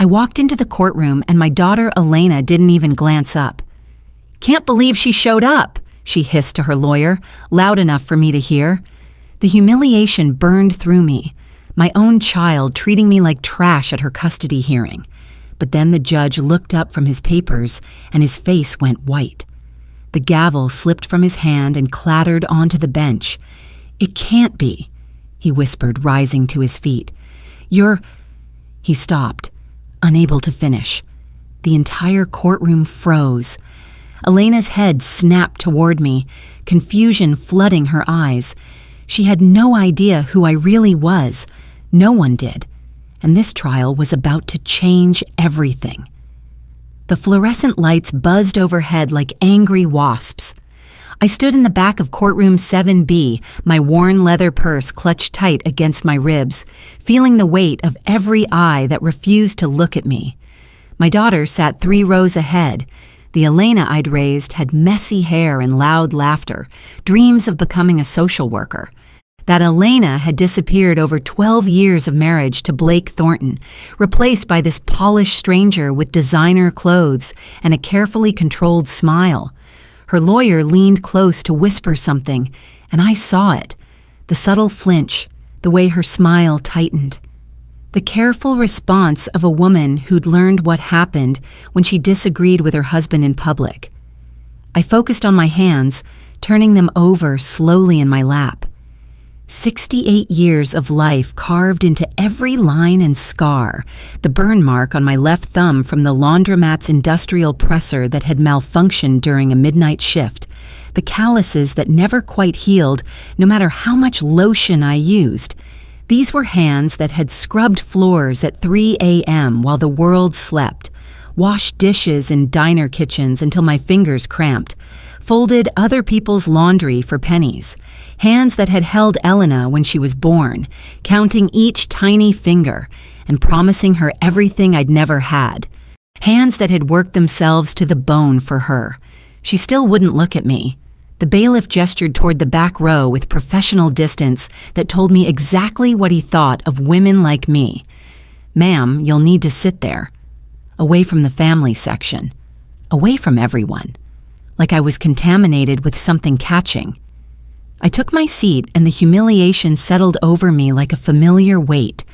I walked into the courtroom and my daughter Elena didn't even glance up. "Can't believe she showed up," she hissed to her lawyer, loud enough for me to hear. The humiliation burned through me, my own child treating me like trash at her custody hearing. But then the judge looked up from his papers and his face went white. The gavel slipped from his hand and clattered onto the bench. "It can't be," he whispered, rising to his feet. He stopped, unable to finish. The entire courtroom froze. Elena's head snapped toward me, confusion flooding her eyes. She had no idea who I really was. No one did. And this trial was about to change everything. The fluorescent lights buzzed overhead like angry wasps. I stood in the back of courtroom 7B, my worn leather purse clutched tight against my ribs, feeling the weight of every eye that refused to look at me. My daughter sat 3 rows ahead. The Elena I'd raised had messy hair and loud laughter, dreams of becoming a social worker. That Elena had disappeared over 12 years of marriage to Blake Thornton, replaced by this polished stranger with designer clothes and a carefully controlled smile. Her lawyer leaned close to whisper something, and I saw it, the subtle flinch, the way her smile tightened. The careful response of a woman who'd learned what happened when she disagreed with her husband in public. I focused on my hands, turning them over slowly in my lap. 68 years of life carved into every line and scar, the burn mark on my left thumb from the laundromat's industrial presser that had malfunctioned during a midnight shift, the calluses that never quite healed no matter how much lotion I used. These were hands that had scrubbed floors at 3 a.m. while the world slept, washed dishes in diner kitchens until my fingers cramped, folded other people's laundry for pennies, hands that had held Elena when she was born, counting each tiny finger and promising her everything I'd never had, hands that had worked themselves to the bone for her. She still wouldn't look at me. The bailiff gestured toward the back row with professional distance that told me exactly what he thought of women like me. "Ma'am, you'll need to sit there." Away from the family section. Away from everyone. Like I was contaminated with something catching. I took my seat and the humiliation settled over me like a familiar weight.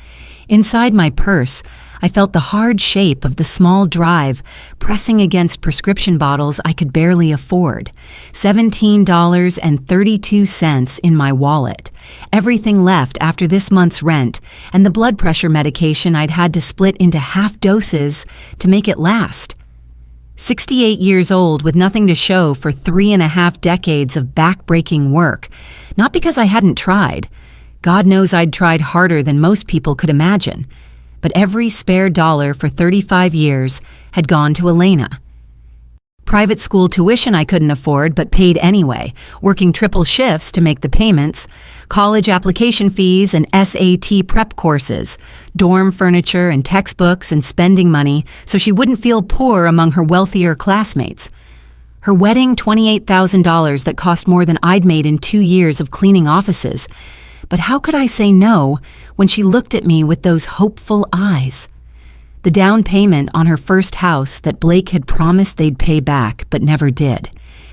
Inside my purse, I felt the hard shape of the small drive pressing against prescription bottles I could barely afford. $17.32 in my wallet. Everything left after this month's rent and the blood pressure medication I'd had to split into half doses to make it last. 68 years old with nothing to show for 3.5 decades of back-breaking work. Not because I hadn't tried. God knows I'd tried harder than most people could imagine. But every spare dollar for 35 years had gone to Elena. Private school tuition I couldn't afford but paid anyway, working triple shifts to make the payments, college application fees and SAT prep courses, dorm furniture and textbooks and spending money so she wouldn't feel poor among her wealthier classmates. Her wedding $28,000 that cost more than I'd made in 2 years of cleaning offices. But how could I say no when she looked at me with those hopeful eyes? The down payment on her first house that Blake had promised they'd pay back but never did.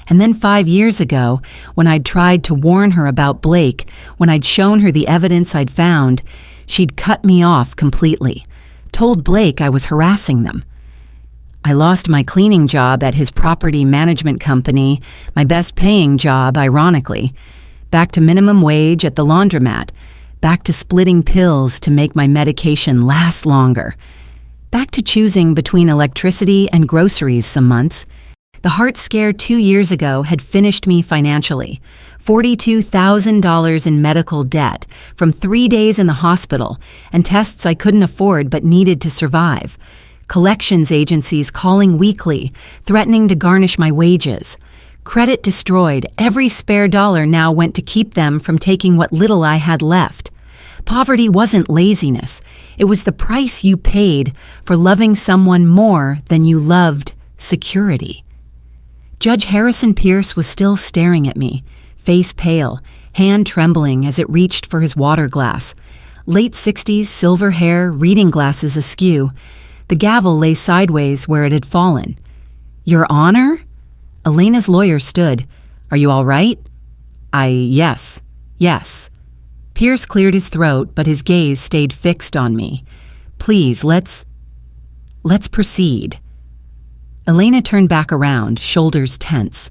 And then 5 years ago, when I'd tried to warn her about Blake, when I'd shown her the evidence I'd found, she'd cut me off completely, told Blake I was harassing them. I lost my cleaning job at his property management company, my best paying job, ironically. Back to minimum wage at the laundromat, back to splitting pills to make my medication last longer, back to choosing between electricity and groceries some months. The heart scare 2 years ago had finished me financially. $42,000 in medical debt from 3 days in the hospital and tests I couldn't afford but needed to survive. Collections agencies calling weekly, threatening to garnish my wages. Credit destroyed, every spare dollar now went to keep them from taking what little I had left. Poverty wasn't laziness. It was the price you paid for loving someone more than you loved security. Judge Harrison Pierce was still staring at me, face pale, hand trembling as it reached for his water glass. Late 60s, silver hair, reading glasses askew. The gavel lay sideways where it had fallen. "Your Honor?" Elena's lawyer stood. "Are you all right?" Yes. Pierce cleared his throat, but his gaze stayed fixed on me. "Please, let's proceed." Elena turned back around, shoulders tense.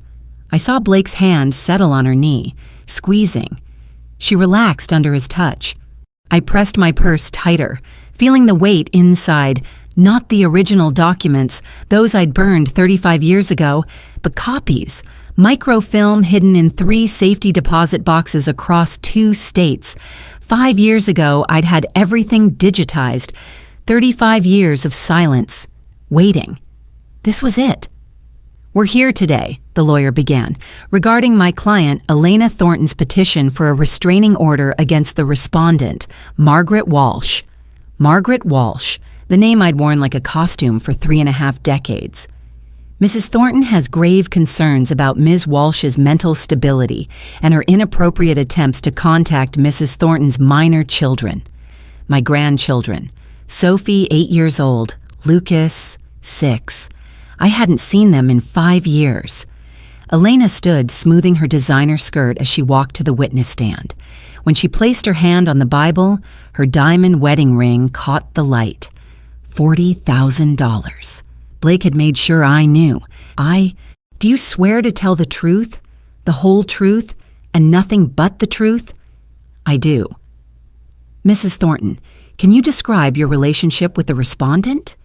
I saw Blake's hand settle on her knee, squeezing. She relaxed under his touch. I pressed my purse tighter, feeling the weight inside, not the original documents, those I'd burned 35 years ago, but copies, microfilm hidden in 3 safety deposit boxes across 2 states. 5 years ago, I'd had everything digitized. 35 years of silence, waiting. This was it. "We're here today," the lawyer began, "regarding my client Elena Thornton's petition for a restraining order against the respondent, Margaret Walsh." Margaret Walsh, the name I'd worn like a costume for 3.5 decades. "Mrs. Thornton has grave concerns about Ms. Walsh's mental stability and her inappropriate attempts to contact Mrs. Thornton's minor children. My grandchildren, Sophie, 8 years old, Lucas, 6. I hadn't seen them in 5 years. Elena stood, smoothing her designer skirt as she walked to the witness stand. When she placed her hand on the Bible, her diamond wedding ring caught the light. $40,000. Blake had made sure I knew. "Do you swear to tell the truth, the whole truth, and nothing but the truth?" "I do." "Mrs. Thornton, can you describe your relationship with the respondent?"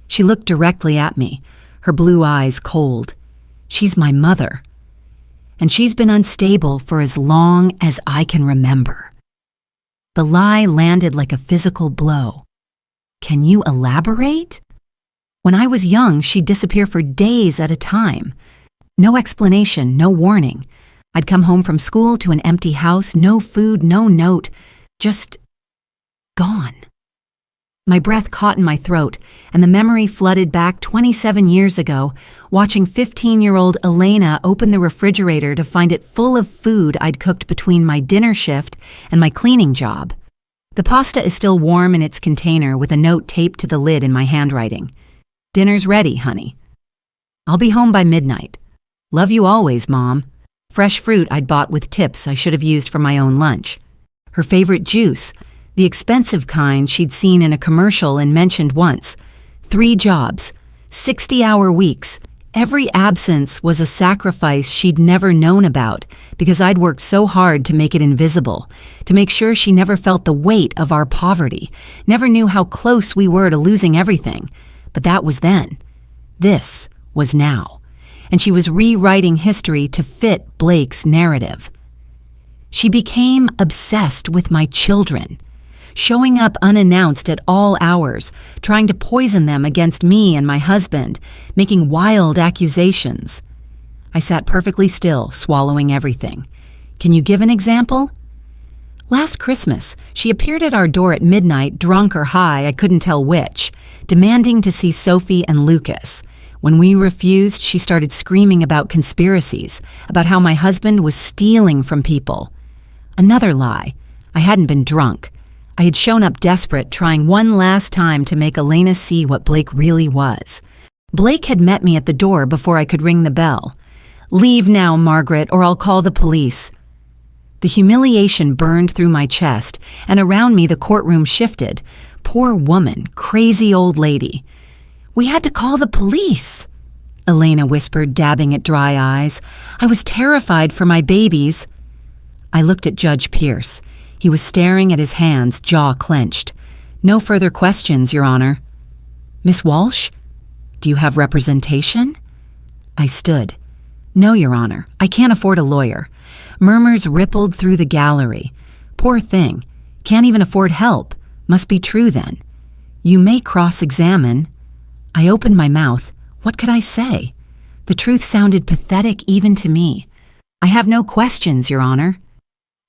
She looked directly at me, her blue eyes cold. "She's my mother. And she's been unstable for as long as I can remember." The lie landed like a physical blow. "Can you elaborate?" "When I was young, she'd disappear for days at a time. No explanation, no warning. I'd come home from school to an empty house, no food, no note, just gone." My breath caught in my throat, and the memory flooded back 27 years ago, watching 15-year-old Elena open the refrigerator to find it full of food I'd cooked between my dinner shift and my cleaning job. The pasta is still warm in its container with a note taped to the lid in my handwriting. "Dinner's ready, honey. I'll be home by midnight. Love you always, Mom." Fresh fruit I'd bought with tips I should have used for my own lunch. Her favorite juice, the expensive kind she'd seen in a commercial and mentioned once. 3 jobs, 60-hour weeks. Every absence was a sacrifice she'd never known about because I'd worked so hard to make it invisible, to make sure she never felt the weight of our poverty, never knew how close we were to losing everything. But that was then. This was now. And she was rewriting history to fit Blake's narrative. She became obsessed with my children, showing up unannounced at all hours, trying to poison them against me and my husband, making wild accusations. I sat perfectly still, swallowing everything. "Can you give an example?" "Last Christmas, she appeared at our door at midnight, drunk or high, I couldn't tell which, demanding to see Sophie and Lucas. When we refused, she started screaming about conspiracies, about how my husband was stealing from people. Another lie. I hadn't been drunk. I had shown up desperate, trying one last time to make Elena see what Blake really was. Blake had met me at the door before I could ring the bell. "Leave now, Margaret, or I'll call the police." The humiliation burned through my chest, and around me the courtroom shifted. Poor woman, crazy old lady. "We had to call the police," Elena whispered, dabbing at dry eyes. "I was terrified for my babies." I looked at Judge Pierce. He was staring at his hands, jaw clenched. "No further questions, Your Honor." "Miss Walsh, do you have representation?" I stood. "No, Your Honor, I can't afford a lawyer." Murmurs rippled through the gallery. "Poor thing. Can't even afford help. Must be true then." "You may cross-examine." I opened my mouth. What could I say? The truth sounded pathetic even to me. "I have no questions, Your Honor."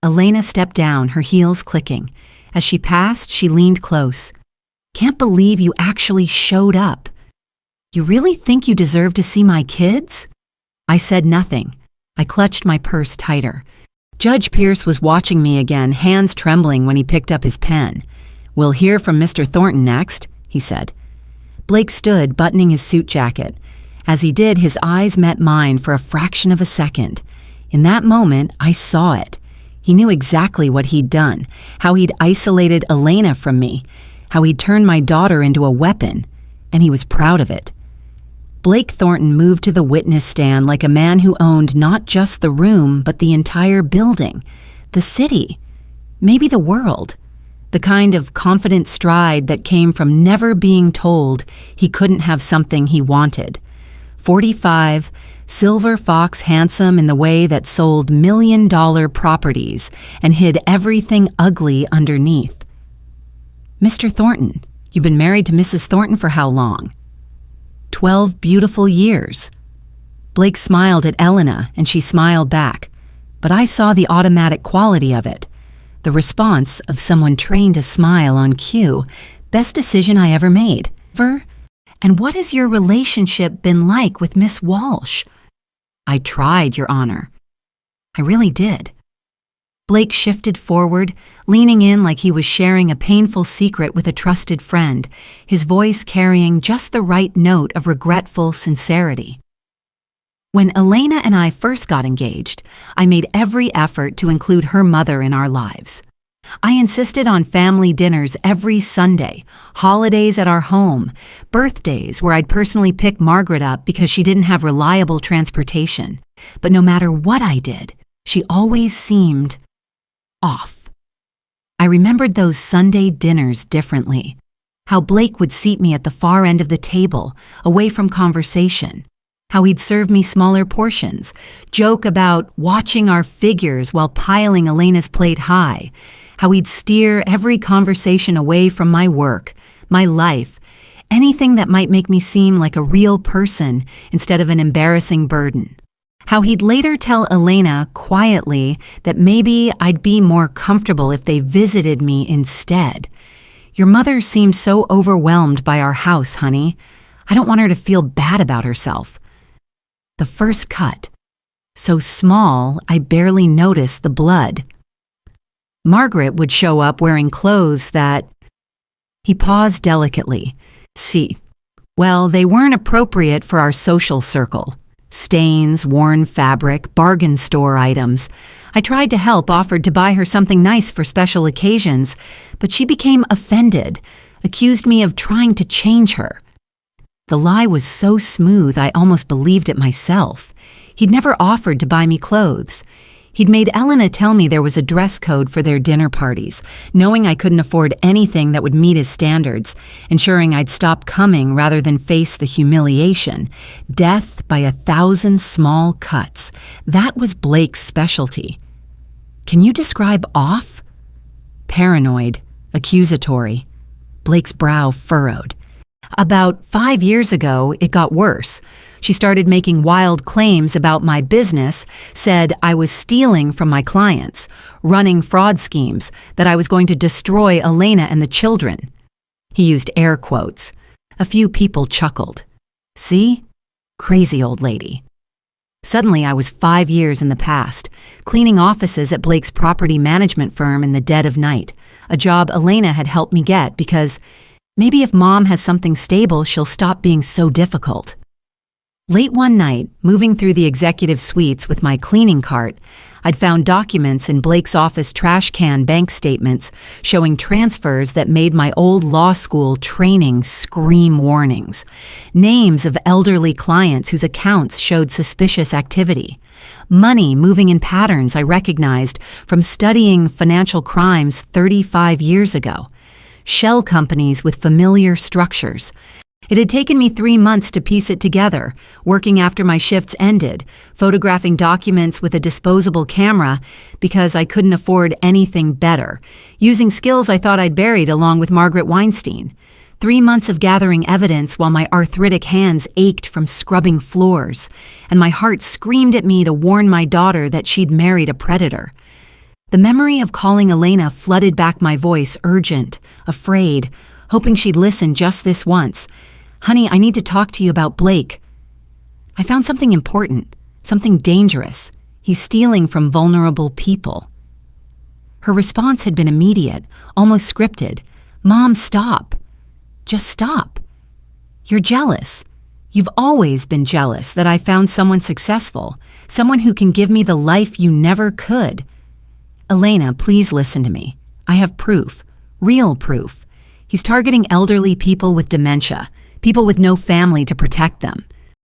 Elena stepped down, her heels clicking. As she passed, she leaned close. "Can't believe you actually showed up. You really think you deserve to see my kids?" I said nothing. I clutched my purse tighter. Judge Pierce was watching me again, hands trembling when he picked up his pen. "We'll hear from Mr. Thornton next," he said. Blake stood, buttoning his suit jacket. As he did, his eyes met mine for a fraction of a second. In that moment, I saw it. He knew exactly what he'd done, how he'd isolated Elena from me, how he'd turned my daughter into a weapon, and he was proud of it. Blake Thornton moved to the witness stand like a man who owned not just the room, but the entire building, the city, maybe the world. The kind of confident stride that came from never being told he couldn't have something he wanted. 45, silver fox handsome in the way that sold million-dollar properties and hid everything ugly underneath. Mr. Thornton, you've been married to Mrs. Thornton for how long? 12 beautiful years. Blake smiled at Elena, and she smiled back, but I saw the automatic quality of it. The response of someone trained to smile on cue. Best decision I ever made. And what has your relationship been like with Miss Walsh? I tried, Your Honor. I really did. Blake shifted forward, leaning in like he was sharing a painful secret with a trusted friend, his voice carrying just the right note of regretful sincerity. When Elena and I first got engaged, I made every effort to include her mother in our lives. I insisted on family dinners every Sunday, holidays at our home, birthdays where I'd personally pick Margaret up because she didn't have reliable transportation. But no matter what I did, she always seemed off. I remembered those Sunday dinners differently. How Blake would seat me at the far end of the table, away from conversation. How he'd serve me smaller portions, joke about watching our figures while piling Elena's plate high. How he'd steer every conversation away from my work, my life, anything that might make me seem like a real person instead of an embarrassing burden. How he'd later tell Elena quietly that maybe I'd be more comfortable if they visited me instead. Your mother seemed so overwhelmed by our house, honey. I don't want her to feel bad about herself. The first cut. So small, I barely noticed the blood. Margaret would show up wearing clothes that... He paused delicately. See, well, they weren't appropriate for our social circle. Stains, worn fabric, bargain store items. I tried to help, offered to buy her something nice for special occasions, but she became offended, accused me of trying to change her. The lie was so smooth I almost believed it myself. He'd never offered to buy me clothes. He'd made Elena tell me there was a dress code for their dinner parties, knowing I couldn't afford anything that would meet his standards, ensuring I'd stop coming rather than face the humiliation. Death by 1,000 small cuts. That was Blake's specialty. Can you describe off? Paranoid, accusatory. Blake's brow furrowed. About 5 years ago, it got worse. She started making wild claims about my business, said I was stealing from my clients, running fraud schemes, that I was going to destroy Elena and the children. He used air quotes. A few people chuckled. See? Crazy old lady. Suddenly, I was 5 years in the past, cleaning offices at Blake's property management firm in the dead of night, a job Elena had helped me get because maybe if Mom has something stable, she'll stop being so difficult. Late one night, moving through the executive suites with my cleaning cart, I'd found documents in Blake's office trash can bank statements showing transfers that made my old law school training scream warnings. Names of elderly clients whose accounts showed suspicious activity. Money moving in patterns I recognized from studying financial crimes 35 years ago. Shell companies with familiar structures. It had taken me 3 months to piece it together, working after my shifts ended, photographing documents with a disposable camera because I couldn't afford anything better, using skills I thought I'd buried along with Margaret Weinstein. 3 months of gathering evidence while my arthritic hands ached from scrubbing floors, and my heart screamed at me to warn my daughter that she'd married a predator. The memory of calling Elena flooded back my voice, urgent, afraid, hoping she'd listen just this once. Honey, I need to talk to you about Blake. I found something important, something dangerous. He's stealing from vulnerable people. Her response had been immediate, almost scripted. Mom, stop. Just stop. You're jealous. You've always been jealous that I found someone successful, someone who can give me the life you never could. Elena, please listen to me. I have proof, real proof. He's targeting elderly people with dementia, people with no family to protect them.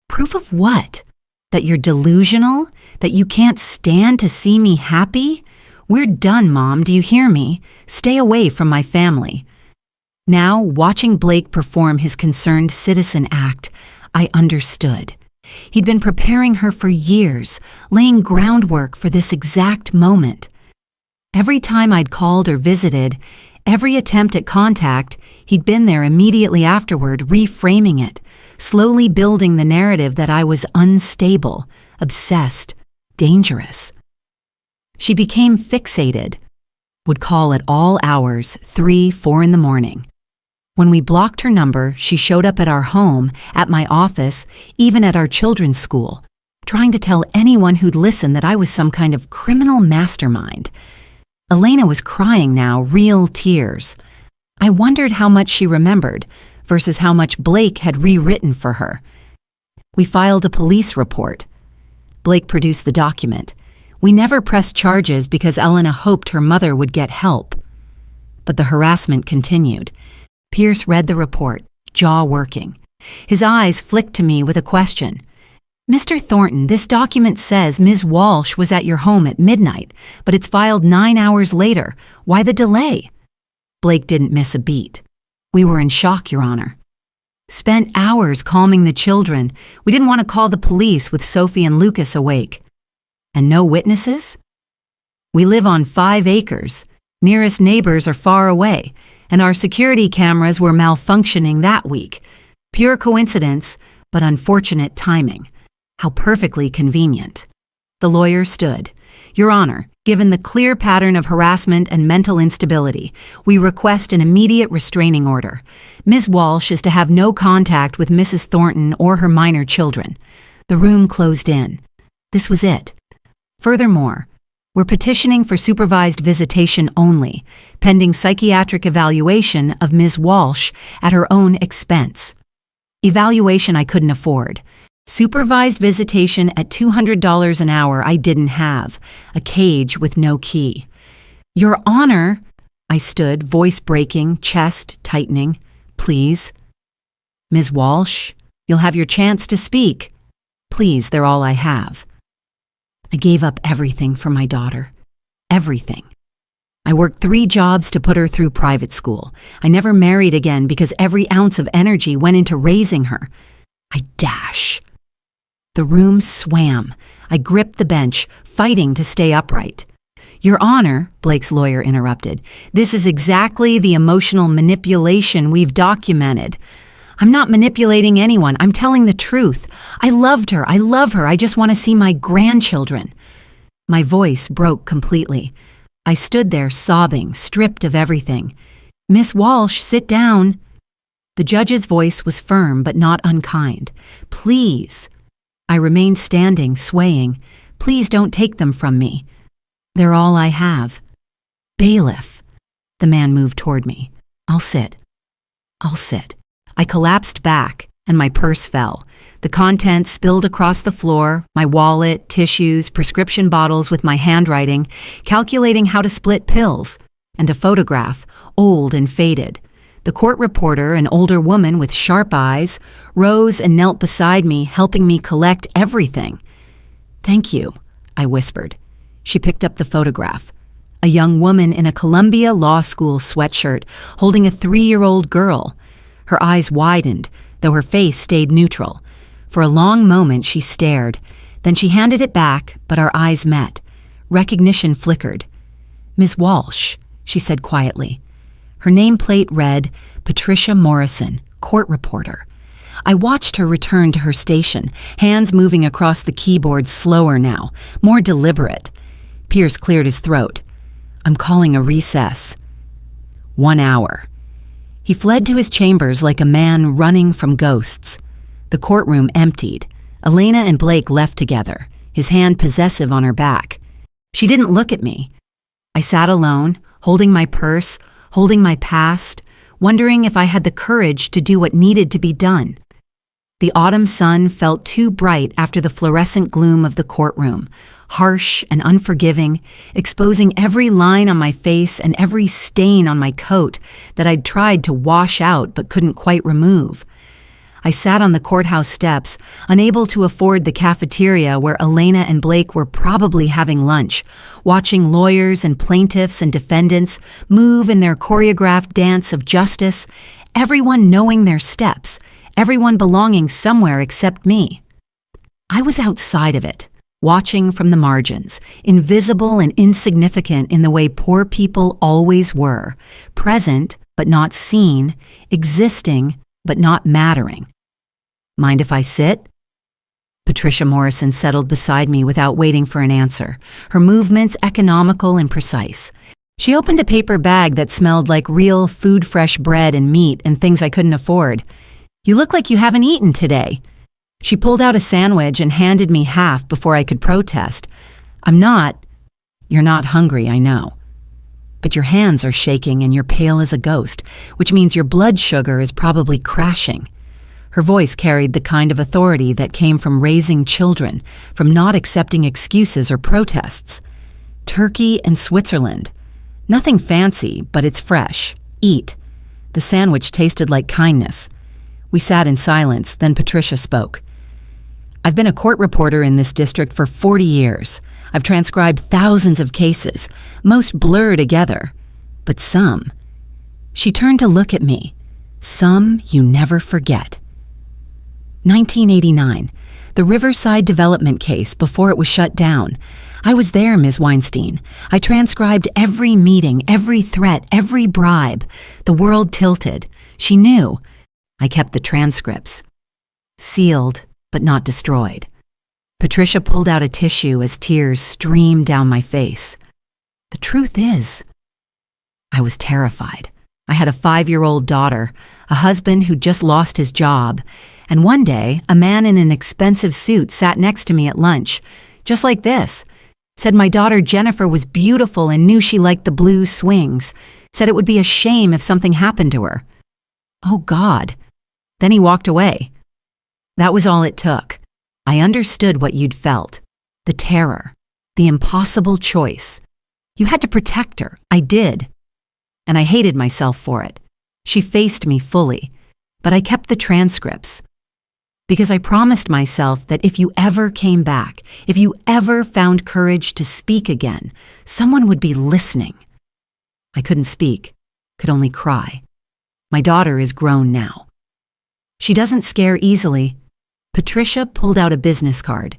Proof of what? That you're delusional? That you can't stand to see me happy? We're done, Mom, do you hear me? Stay away from my family. Now, watching Blake perform his concerned citizen act, I understood. He'd been preparing her for years, laying groundwork for this exact moment. Every time I'd called or visited, every attempt at contact, he'd been there immediately afterward, reframing it, slowly building the narrative that I was unstable, obsessed, dangerous. She became fixated, would call at all hours, 3, 4 in the morning. When we blocked her number, she showed up at our home, at my office, even at our children's school, trying to tell anyone who'd listen that I was some kind of criminal mastermind. Elena was crying now, real tears. I wondered how much she remembered versus how much Blake had rewritten for her. We filed a police report. Blake produced the document. We never pressed charges because Elena hoped her mother would get help. But the harassment continued. Pierce read the report, jaw working. His eyes flicked to me with a question. Mr. Thornton, this document says Ms. Walsh was at your home at midnight, but it's filed 9 hours later. Why the delay? Blake didn't miss a beat. We were in shock, Your Honor. Spent hours calming the children. We didn't want to call the police with Sophie and Lucas awake. And no witnesses? We live on 5 acres. Nearest neighbors are far away, and our security cameras were malfunctioning that week. Pure coincidence, but unfortunate timing. How perfectly convenient. The lawyer stood. Your Honor, given the clear pattern of harassment and mental instability, we request an immediate restraining order. Ms. Walsh is to have no contact with Mrs. Thornton or her minor children. The room closed in. This was it. Furthermore, we're petitioning for supervised visitation only, pending psychiatric evaluation of Ms. Walsh at her own expense. Evaluation I couldn't afford. Supervised visitation at $200 an hour I didn't have. A cage with no key. Your Honor, I stood, voice breaking, chest tightening. Please. Ms. Walsh, you'll have your chance to speak. Please, they're all I have. I gave up everything for my daughter. Everything. I worked 3 jobs to put her through private school. I never married again because every ounce of energy went into raising her. I dash. The room swam. I gripped the bench, fighting to stay upright. Your Honor, Blake's lawyer interrupted, this is exactly the emotional manipulation we've documented. I'm not manipulating anyone. I'm telling the truth. I loved her. I love her. I just want to see my grandchildren. My voice broke completely. I stood there sobbing, stripped of everything. Miss Walsh, sit down. The judge's voice was firm but not unkind. Please. I remained standing, swaying. Please don't take them from me. They're all I have. Bailiff. The man moved toward me. I'll sit. I'll sit. I collapsed back, and my purse fell. The contents spilled across the floor, my wallet, tissues, prescription bottles with my handwriting, calculating how to split pills, and a photograph, old and faded. The court reporter, an older woman with sharp eyes, rose and knelt beside me, helping me collect everything. Thank you, I whispered. She picked up the photograph. A young woman in a Columbia Law School sweatshirt, holding a 3-year-old girl. Her eyes widened, though her face stayed neutral. For a long moment she stared. Then she handed it back, but our eyes met. Recognition flickered. Ms. Walsh, she said quietly. Her nameplate read, Patricia Morrison, court reporter. I watched her return to her station, hands moving across the keyboard slower now, more deliberate. Pierce cleared his throat. I'm calling a recess. 1 hour. He fled to his chambers like a man running from ghosts. The courtroom emptied. Elena and Blake left together, his hand possessive on her back. She didn't look at me. I sat alone, holding my purse, holding my past, wondering if I had the courage to do what needed to be done. The autumn sun felt too bright after the fluorescent gloom of the courtroom, harsh and unforgiving, exposing every line on my face and every stain on my coat that I'd tried to wash out but couldn't quite remove. I sat on the courthouse steps, unable to afford the cafeteria where Elena and Blake were probably having lunch, watching lawyers and plaintiffs and defendants move in their choreographed dance of justice, everyone knowing their steps, everyone belonging somewhere except me. I was outside of it, watching from the margins, invisible and insignificant in the way poor people always were, present but not seen, existing but not mattering. Mind if I sit? Patricia Morrison settled beside me without waiting for an answer, her movements economical and precise. She opened a paper bag that smelled like real food-fresh bread and meat and things I couldn't afford. "You look like you haven't eaten today." She pulled out a sandwich and handed me half before I could protest. "I'm not." "You're not hungry, I know. But your hands are shaking and you're pale as a ghost, which means your blood sugar is probably crashing." Her voice carried the kind of authority that came from raising children, from not accepting excuses or protests. "Turkey and Switzerland. Nothing fancy, but it's fresh. Eat." The sandwich tasted like kindness. We sat in silence, then Patricia spoke. "I've been a court reporter in this district for 40 years. I've transcribed thousands of cases, most blur together. But some." She turned to look at me. "Some you never forget." 1989, the Riverside development case before it was shut down. I was there, Ms. Weinstein. I transcribed every meeting, every threat, every bribe. The world tilted. She knew. I kept the transcripts. Sealed, but not destroyed. Patricia pulled out a tissue as tears streamed down my face. "The truth is," I was terrified. I had a 5-year-old daughter, a husband who'd just lost his job, and one day, a man in an expensive suit sat next to me at lunch, just like this. Said my daughter Jennifer was beautiful and knew she liked the blue swings. Said it would be a shame if something happened to her. Oh, God. Then he walked away. That was all it took. I understood what you'd felt. The terror. The impossible choice. You had to protect her. I did. And I hated myself for it. She faced me fully. But I kept the transcripts. Because I promised myself that if you ever came back, if you ever found courage to speak again, someone would be listening. I couldn't speak, could only cry. My daughter is grown now. She doesn't scare easily. Patricia pulled out a business card.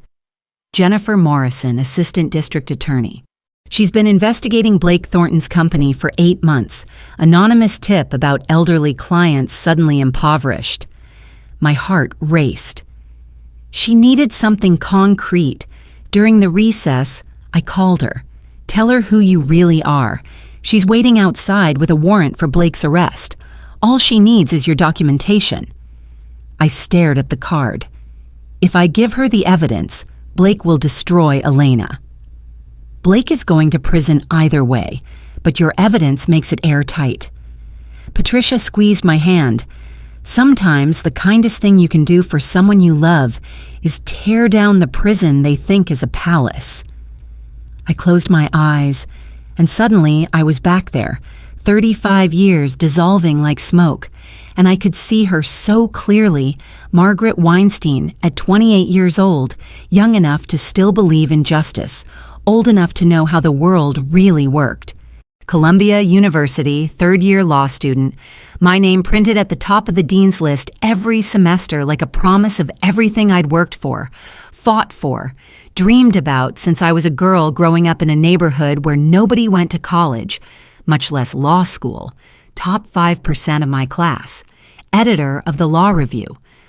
Jennifer Morrison, Assistant District Attorney. She's been investigating Blake Thornton's company for 8 months. Anonymous tip about elderly clients suddenly impoverished. My heart raced. She needed something concrete. During the recess, I called her. "Tell her who you really are. She's waiting outside with a warrant for Blake's arrest. All she needs is your documentation." I stared at the card. If I give her the evidence, Blake will destroy Elena. Blake is going to prison either way, but your evidence makes it airtight. Patricia squeezed my hand. Sometimes the kindest thing you can do for someone you love is tear down the prison they think is a palace. I closed my eyes, and suddenly I was back there, 35 years dissolving like smoke, and I could see her so clearly, Margaret Weinstein, at 28 years old, young enough to still believe in justice, old enough to know how the world really worked. Columbia University, third-year law student, my name printed at the top of the dean's list every semester like a promise of everything I'd worked for, fought for, dreamed about since I was a girl growing up in a neighborhood where nobody went to college, much less law school, top 5% of my class, editor of the Law Review,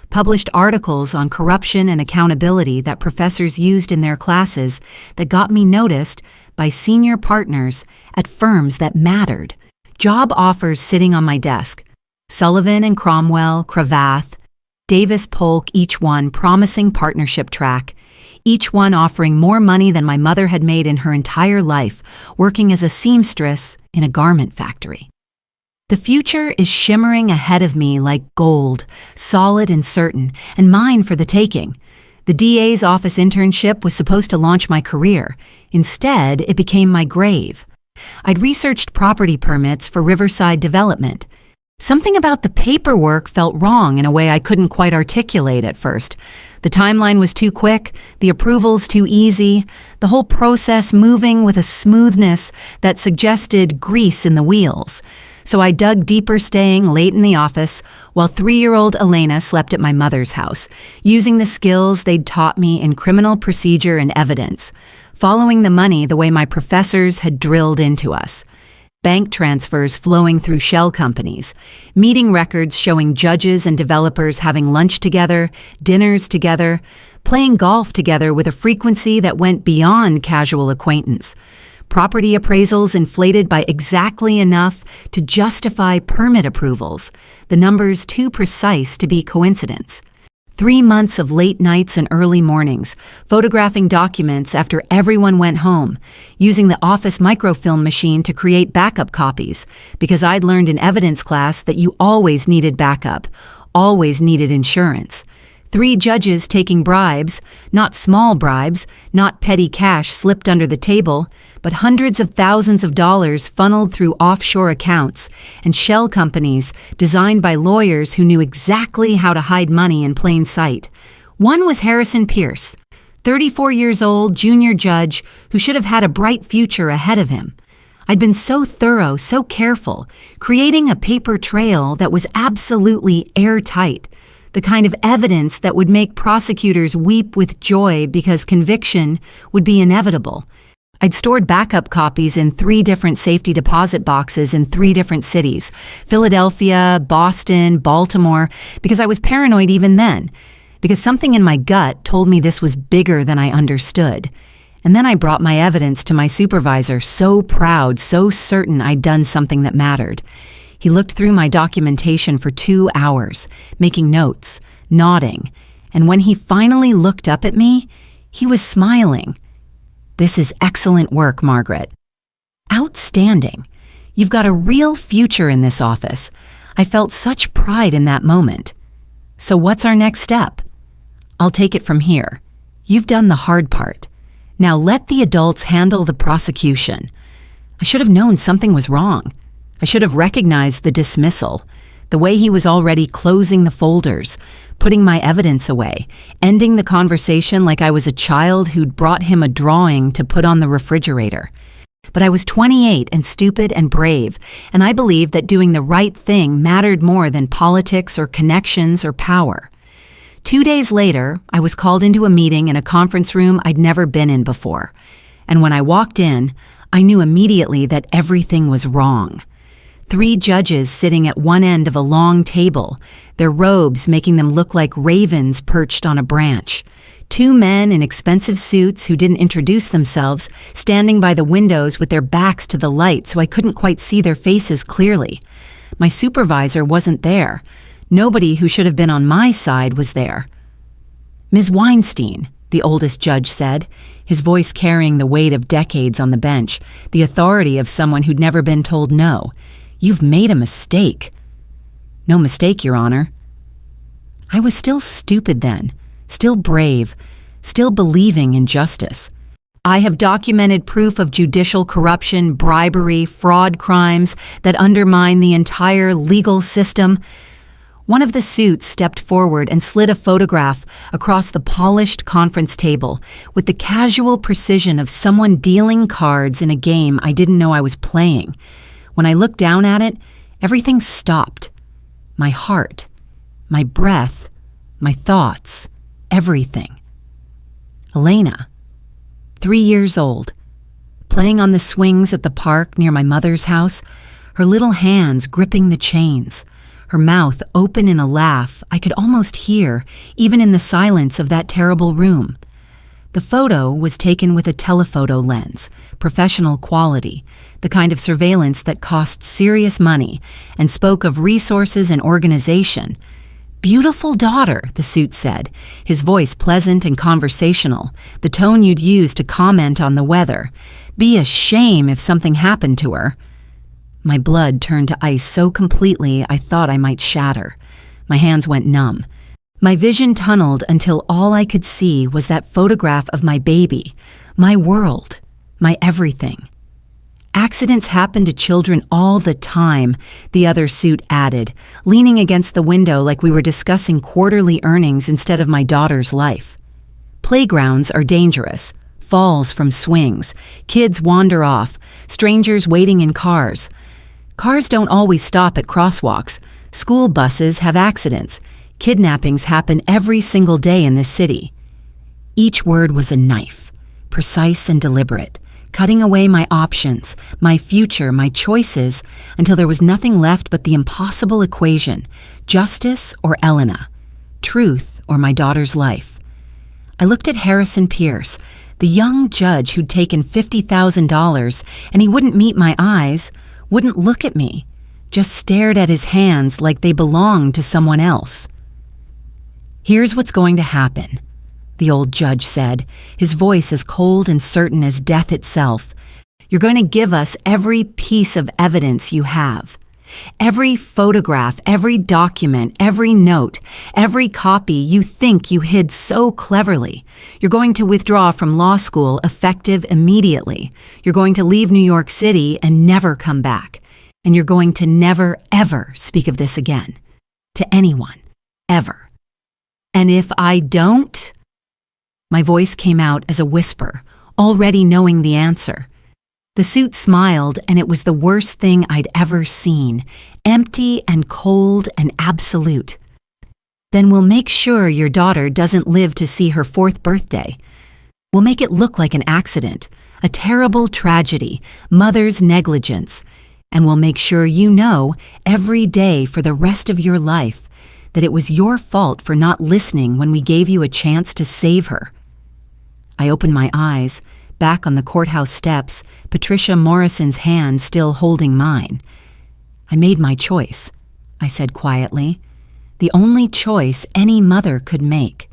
published articles on corruption and accountability that professors used in their classes that got me noticed by senior partners at firms that mattered. Job offers sitting on my desk. Sullivan and Cromwell, Cravath, Davis Polk, each one promising partnership track, each one offering more money than my mother had made in her entire life, working as a seamstress in a garment factory. The future is shimmering ahead of me like gold, solid and certain, and mine for the taking. The DA's office internship was supposed to launch my career. Instead, it became my grave. I'd researched property permits for riverside development. Something about the paperwork felt wrong in a way I couldn't quite articulate at first. The timeline was too quick, the approvals too easy, the whole process moving with a smoothness that suggested grease in the wheels. So I dug deeper, staying late in the office while 3-year-old Elena slept at my mother's house, using the skills they'd taught me in criminal procedure and evidence, following the money the way my professors had drilled into us. Bank transfers flowing through shell companies, meeting records showing judges and developers having lunch together, dinners together, playing golf together with a frequency that went beyond casual acquaintance. Property appraisals inflated by exactly enough to justify permit approvals, the numbers too precise to be coincidence. 3 months of late nights and early mornings, photographing documents after everyone went home, using the office microfilm machine to create backup copies, because I'd learned in evidence class that you always needed backup, always needed insurance. 3 judges taking bribes, not small bribes, not petty cash slipped under the table, but hundreds of thousands of dollars funneled through offshore accounts and shell companies designed by lawyers who knew exactly how to hide money in plain sight. One was Harrison Pierce, 34 years old, junior judge who should have had a bright future ahead of him. I'd been so thorough, so careful, creating a paper trail that was absolutely airtight. The kind of evidence that would make prosecutors weep with joy because conviction would be inevitable. I'd stored backup copies in 3 different safety deposit boxes in 3 different cities, Philadelphia, Boston, Baltimore, because I was paranoid even then, because something in my gut told me this was bigger than I understood. And then I brought my evidence to my supervisor, so proud, so certain I'd done something that mattered. He looked through my documentation for 2 hours, making notes, nodding, and when he finally looked up at me, he was smiling. "This is excellent work, Margaret." "Outstanding. You've got a real future in this office." I felt such pride in that moment. "So what's our next step?" "I'll take it from here. You've done the hard part. Now let the adults handle the prosecution." I should have known something was wrong. I should have recognized the dismissal, the way he was already closing the folders, putting my evidence away, ending the conversation like I was a child who'd brought him a drawing to put on the refrigerator. But I was 28 and stupid and brave, and I believed that doing the right thing mattered more than politics or connections or power. 2 days later, I was called into a meeting in a conference room I'd never been in before. And when I walked in, I knew immediately that everything was wrong. 3 judges sitting at one end of a long table, their robes making them look like ravens perched on a branch. 2 men in expensive suits who didn't introduce themselves, standing by the windows with their backs to the light so I couldn't quite see their faces clearly. My supervisor wasn't there. Nobody who should have been on my side was there. "Ms. Weinstein," the oldest judge said, his voice carrying the weight of decades on the bench, the authority of someone who'd never been told no. "You've made a mistake." "No mistake, Your Honor." I was still stupid then, still brave, still believing in justice. "I have documented proof of judicial corruption, bribery, fraud crimes that undermine the entire legal system." One of the suits stepped forward and slid a photograph across the polished conference table with the casual precision of someone dealing cards in a game I didn't know I was playing. When I looked down at it, everything stopped. My heart, my breath, my thoughts, everything. Elena, 3 years old, playing on the swings at the park near my mother's house, her little hands gripping the chains, her mouth open in a laugh I could almost hear, even in the silence of that terrible room. The photo was taken with a telephoto lens, professional quality, the kind of surveillance that cost serious money and spoke of resources and organization. "Beautiful daughter," the suit said, his voice pleasant and conversational, the tone you'd use to comment on the weather. "Be a shame if something happened to her." My blood turned to ice so completely I thought I might shatter. My hands went numb. My vision tunneled until all I could see was that photograph of my baby, my world, my everything. Accidents happen to children all the time, the other suit added, leaning against the window like we were discussing quarterly earnings instead of my daughter's life. Playgrounds are dangerous. Falls from swings. Kids wander off. Strangers waiting in cars. Cars don't always stop at crosswalks. School buses have accidents. Kidnappings happen every single day in this city. Each word was a knife, precise and deliberate, cutting away my options, my future, my choices, until there was nothing left but the impossible equation: justice or Elena, truth or my daughter's life. I looked at Harrison Pierce, the young judge who'd taken $50,000, and he wouldn't meet my eyes, wouldn't look at me, just stared at his hands like they belonged to someone else. "Here's what's going to happen," the old judge said, his voice as cold and certain as death itself. "You're going to give us every piece of evidence you have. Every photograph, every document, every note, every copy you think you hid so cleverly. You're going to withdraw from law school effective immediately. You're going to leave New York City and never come back. And you're going to never, ever speak of this again. To anyone. Ever. And if I don't..." My voice came out as a whisper, already knowing the answer. The suit smiled, and it was the worst thing I'd ever seen, empty and cold and absolute. "Then we'll make sure your daughter doesn't live to see her 4th birthday. We'll make it look like an accident, a terrible tragedy, mother's negligence, and we'll make sure you know every day for the rest of your life that it was your fault for not listening when we gave you a chance to save her." I opened my eyes. Back on the courthouse steps, Patricia Morrison's hand still holding mine. "I made my choice," I said quietly. "The only choice any mother could make.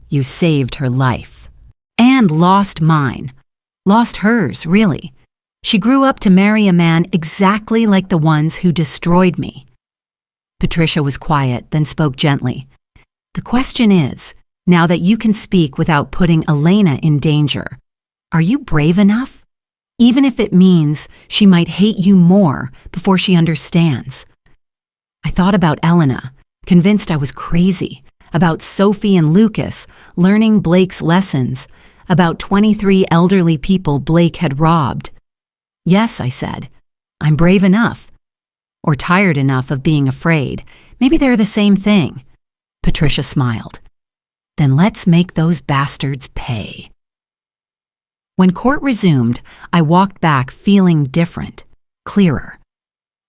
You saved her life. And lost mine. Lost hers, really. She grew up to marry a man exactly like the ones who destroyed me." Patricia was quiet, then spoke gently. "The question is, now that you can speak without putting Elena in danger, are you brave enough? Even if it means she might hate you more before she understands." I thought about Elena, convinced I was crazy, about Sophie and Lucas, learning Blake's lessons, about 23 elderly people Blake had robbed. "Yes," I said, "I'm brave enough. Or tired enough of being afraid. Maybe they're the same thing." Patricia smiled. "Then let's make those bastards pay." When court resumed, I walked back feeling different, clearer.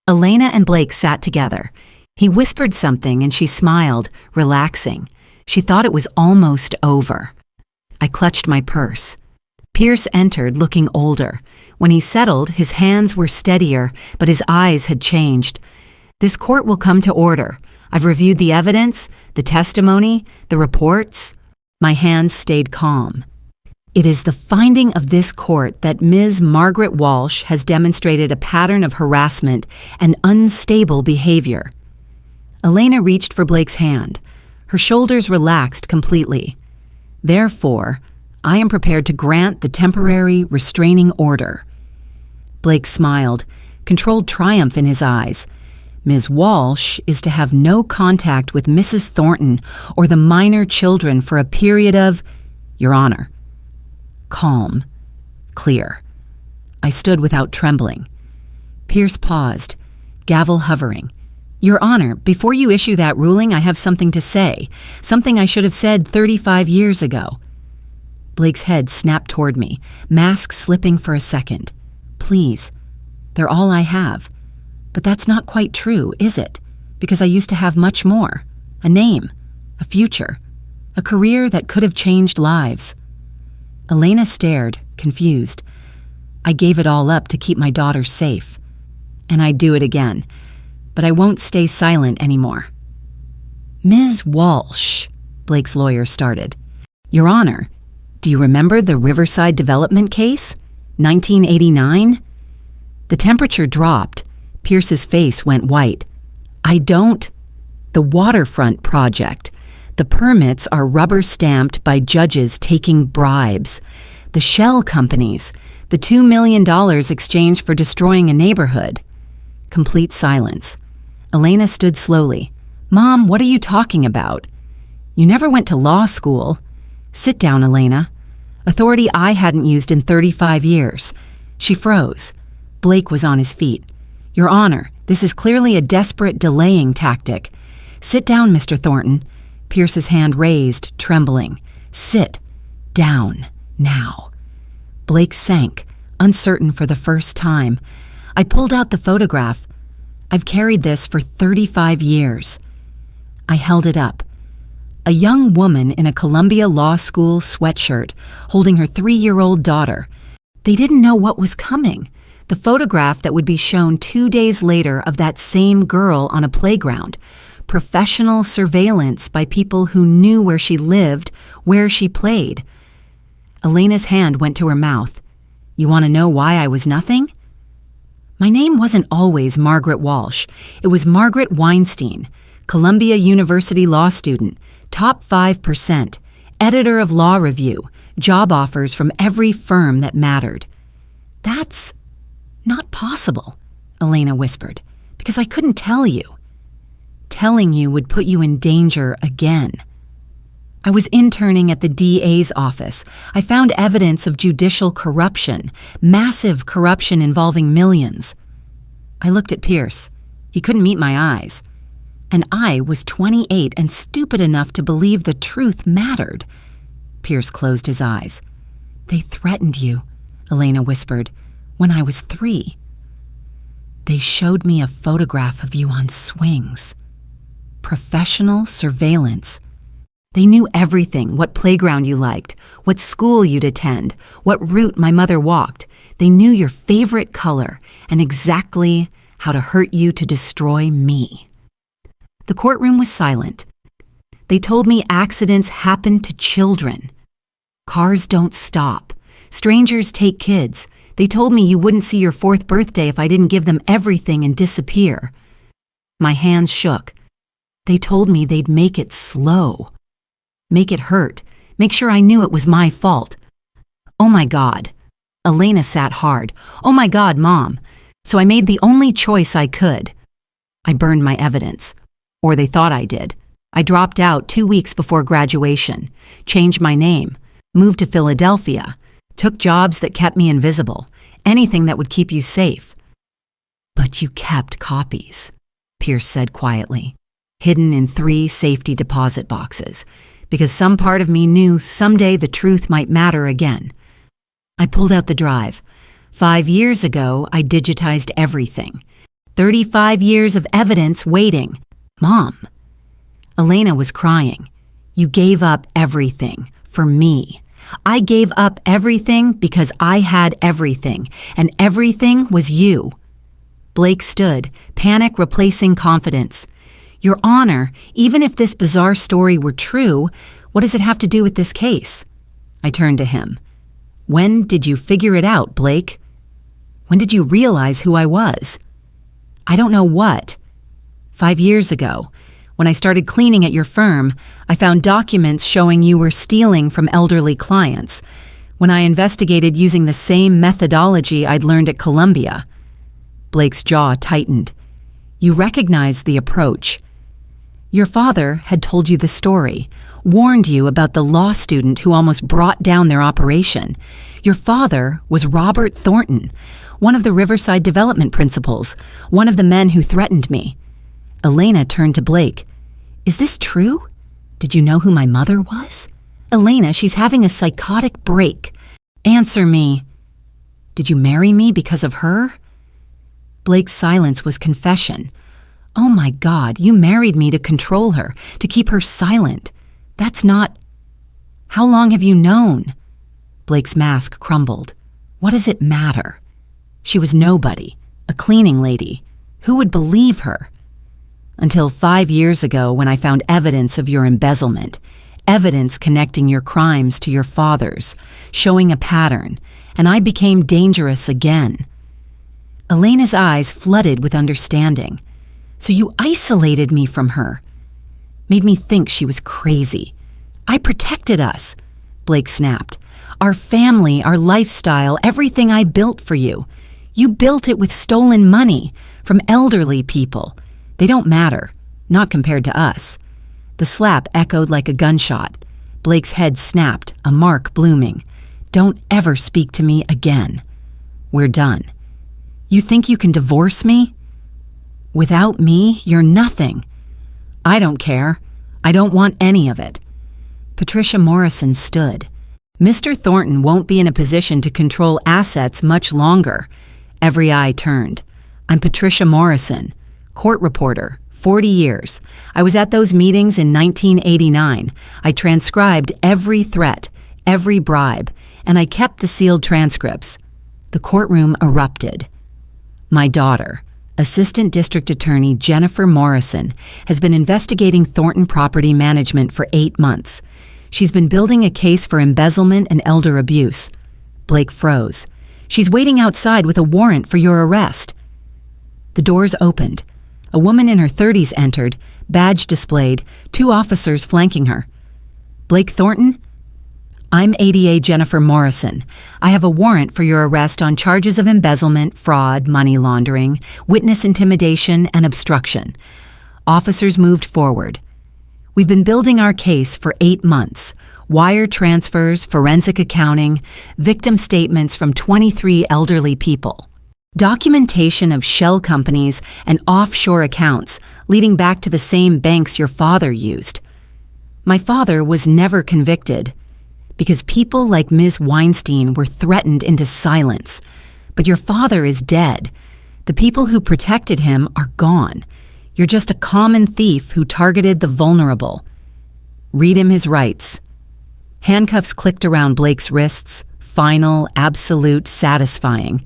Elena and Blake sat together. He whispered something and she smiled, relaxing. She thought it was almost over. I clutched my purse. Pierce entered, looking older. When he settled, his hands were steadier, but his eyes had changed. "This court will come to order. I've reviewed the evidence, the testimony, the reports." My hands stayed calm. "It is the finding of this court that Ms. Margaret Walsh has demonstrated a pattern of harassment and unstable behavior." Elena reached for Blake's hand. Her shoulders relaxed completely. "Therefore, I am prepared to grant the temporary restraining order." Blake smiled, controlled triumph in his eyes. "Ms. Walsh is to have no contact with Mrs. Thornton or the minor children for a period of..." "Your Honor." Calm. Clear. I stood without trembling. Pierce paused, gavel hovering. "Your Honor, before you issue that ruling, I have something to say. Something I should have said 35 years ago." Blake's head snapped toward me, mask slipping for a second. "Please. They're all I have. But that's not quite true, is it? Because I used to have much more. A name. A future. A career that could have changed lives." Elena stared, confused. "I gave it all up to keep my daughter safe. And I'd do it again. But I won't stay silent anymore." "Ms. Walsh," Blake's lawyer started. "Your Honor, do you remember the Riverside Development case? 1989? The temperature dropped. Pierce's face went white. I don't. The waterfront project. The permits are rubber-stamped by judges taking bribes. The shell companies. The $2 million exchanged for destroying a neighborhood. Complete silence. Elena stood slowly. Mom, what are you talking about? You never went to law school. Sit down, Elena. Authority I hadn't used in 35 years. She froze. Blake was on his feet. Your Honor, this is clearly a desperate delaying tactic. Sit down, Mr. Thornton. Pierce's hand raised, trembling. Sit down, now. Blake sank, uncertain for the first time. I pulled out the photograph. I've carried this for 35 years. I held it up. A young woman in a Columbia Law School sweatshirt, holding her 3-year-old daughter. They didn't know what was coming. The photograph that would be shown 2 days later of that same girl on a playground. Professional surveillance by people who knew where she lived, where she played. Elena's hand went to her mouth. You want to know why I was nothing? My name wasn't always Margaret Walsh. It was Margaret Weinstein, Columbia University law student, top 5%, editor of Law Review, job offers from every firm that mattered. That's not possible, Elena whispered, because I couldn't tell you. Telling you would put you in danger again. I was interning at the DA's office. I found evidence of judicial corruption, massive corruption involving millions. I looked at Pierce. He couldn't meet my eyes. And I was 28 and stupid enough to believe the truth mattered. Pierce closed his eyes. They threatened you, Elena whispered, when I was 3. They showed me a photograph of you on swings. Professional surveillance. They knew everything, what playground you liked, what school you'd attend, what route my mother walked. They knew your favorite color and exactly how to hurt you to destroy me. The courtroom was silent. They told me accidents happen to children. Cars don't stop. Strangers take kids. They told me you wouldn't see your 4th birthday if I didn't give them everything and disappear. My hands shook. They told me they'd make it slow. Make it hurt. Make sure I knew it was my fault. Oh my God. Elena sat hard. Oh my God, Mom. So I made the only choice I could. I burned my evidence. Or they thought I did. I dropped out 2 weeks before graduation, changed my name, moved to Philadelphia, took jobs that kept me invisible, anything that would keep you safe. But you kept copies, Pierce said quietly, hidden in 3 safety deposit boxes, because some part of me knew someday the truth might matter again. I pulled out the drive. 5 years ago, I digitized everything. 35 years of evidence waiting. Mom. Elena was crying. You gave up everything for me. I gave up everything because I had everything, and everything was you. Blake stood, panic replacing confidence. Your Honor, even if this bizarre story were true, what does it have to do with this case? I turned to him. When did you figure it out, Blake? When did you realize who I was? I don't know what. 5 years ago, when I started cleaning at your firm, I found documents showing you were stealing from elderly clients. When I investigated using the same methodology I'd learned at Columbia. Blake's jaw tightened. You recognized the approach. Your father had told you the story, warned you about the law student who almost brought down their operation. Your father was Robert Thornton, one of the Riverside Development principals, one of the men who threatened me. Elena turned to Blake. Is this true? Did you know who my mother was? Elena, she's having a psychotic break. Answer me. Did you marry me because of her? Blake's silence was confession. Oh my God, you married me to control her, to keep her silent. That's not... How long have you known? Blake's mask crumbled. What does it matter? She was nobody, a cleaning lady. Who would believe her? Until 5 years ago when I found evidence of your embezzlement, evidence connecting your crimes to your father's, showing a pattern, and I became dangerous again. Elena's eyes flooded with understanding. So you isolated me from her. Made me think she was crazy. I protected us, Blake snapped. Our family, our lifestyle, everything I built for you. You built it with stolen money from elderly people. They don't matter, not compared to us. The slap echoed like a gunshot. Blake's head snapped, a mark blooming. Don't ever speak to me again. We're done. You think you can divorce me? Without me, you're nothing. I don't care. I don't want any of it. Patricia Morrison stood. Mr. Thornton won't be in a position to control assets much longer. Every eye turned. I'm Patricia Morrison, court reporter, 40 years. I was at those meetings in 1989. I transcribed every threat, every bribe, and I kept the sealed transcripts. The courtroom erupted. My daughter, Assistant District Attorney Jennifer Morrison, has been investigating Thornton Property Management for 8 months. She's been building a case for embezzlement and elder abuse. Blake froze. She's waiting outside with a warrant for your arrest. The doors opened. A woman in her 30s entered, badge displayed, 2 officers flanking her. Blake Thornton? I'm ADA Jennifer Morrison. I have a warrant for your arrest on charges of embezzlement, fraud, money laundering, witness intimidation, and obstruction. Officers moved forward. We've been building our case for 8 months. Wire transfers, forensic accounting, victim statements from 23 elderly people. Documentation of shell companies and offshore accounts leading back to the same banks your father used. My father was never convicted because people like Ms. Weinstein were threatened into silence. But your father is dead. The people who protected him are gone. You're just a common thief who targeted the vulnerable. Read him his rights. Handcuffs clicked around Blake's wrists, final, absolute, satisfying.